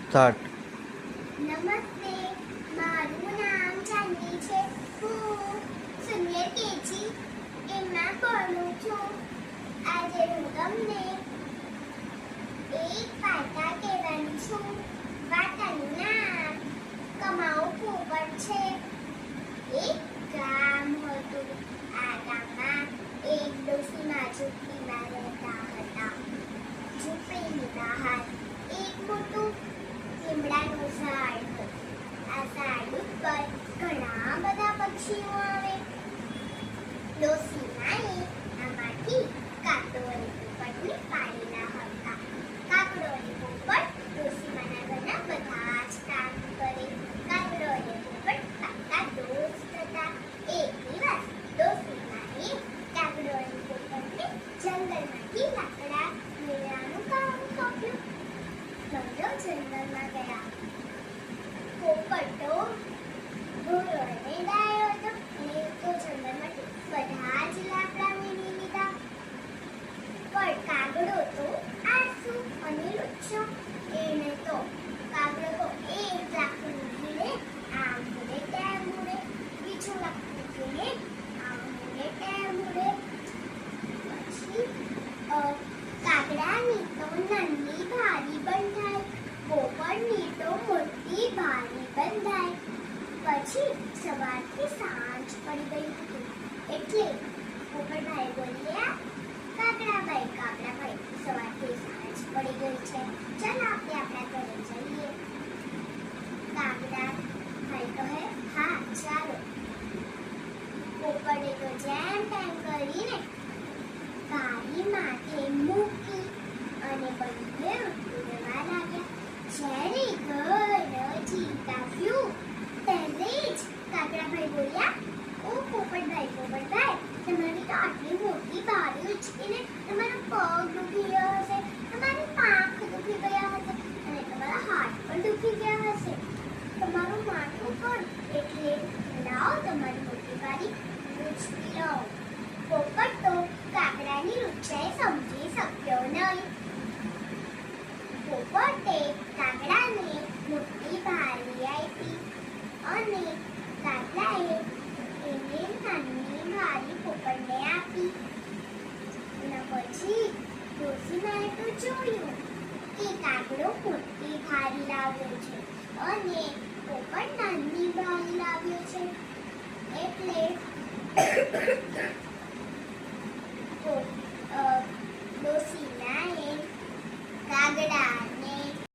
Start. નમસ્તે, મારું નામ ચાંદની છે. હું સિનિયર કેજી એમાં ભણું છું. આજે હું તમને એક વાર્તા કહેવાની છું. વાર્તાનું નામ કમાઉ પોપટ છે. એક ગામ હતું. આ ગામમાં એક ડોશીમા ઝૂંપડીમાં રહેતા હતા. ઝૂંપડીની બહાર એક મોટું લીમડાનું ઝાડ હતું. આ ઝાડ ઉપર ઘણા બધા પક્ષીઓ આવે. ડોશીમાએ આમાંથી કાગડો અને પોપટને પાળેલા હતા. કાગડો અને પોપટ ડોશીમાના ઘરના બધા જ કામ કરે. કાગડો અને પોપટ પાક્કા દોસ્ત હતા. એક દિવસ ડોશીમાએ કાગડો અને પોપટને જંગલમાંથી લાકડા મેળવવાનું કામ સોંપ્યું. બંને જંગલમાં ગયા. પોપટ તો ભૂરો અને ડાયો હતો. એ તો જંગલમાંથી બધા જ લાકડા મેળવી લીધા. પણ કાગડો તો આળસુ અને લુચ્ચો. એને તો કાગડો તો એક લાકડું મૂકીને આમ મૂળે તેમ મૂળે, બીજું લાકડું મૂકીને આમ મૂળે તેમ મૂળે. પછી કાગડાની તો નાની ભારી બંધાય, પોપટની તો મોટી ભારી બંધાય. પછી સવારથી સાંજ પડી ગઈ હતી. એટલે પોપટભાઈ બોલ્યા, કાગડાભાઈ સવારથી સાંજ પડી ગઈ છે, ચાલ આપણે આપણા ઘરે જઈએ. કાગડાભાઈ કહે, હા ચાલો. પોપટે તો જેમ તેમ કરીને ગાડી માથે મૂકી અને બંને ઉડવા લાગ્યા. જ્યારે ઘર નજીક આવ્યું ત્યારે જ કાગડાભાઈ બોલ્યા, ઓ પોપટભાઈ, તમારી તો આટલી મોટી બારી ઉચકીને તમારો પગ દુખી ગયો હશે, તમારી પાંખ દુખી ગયા હશે અને તમારા હાથ પણ દુખી ગયા હશે. તમારું માથું પણ, એટલે લાવો તમારી મોટી બારી ઉચકી લો. પોપટ તો કાગડાની લુચ્ચાઈ સમજી શક્યો નહીં. પોપટે કાગડાને મોટી બારી આપી અને કાગડાએ એને નાની બારી પોપટને આપી. એના પછી ડોશીમાએ તો જોયું કે કાગડો મોટી બારી લાવ્યો છે અને પોપટ નાની બારી લાવ્યો છે. એટલે ડોશીમાએ કાગડાને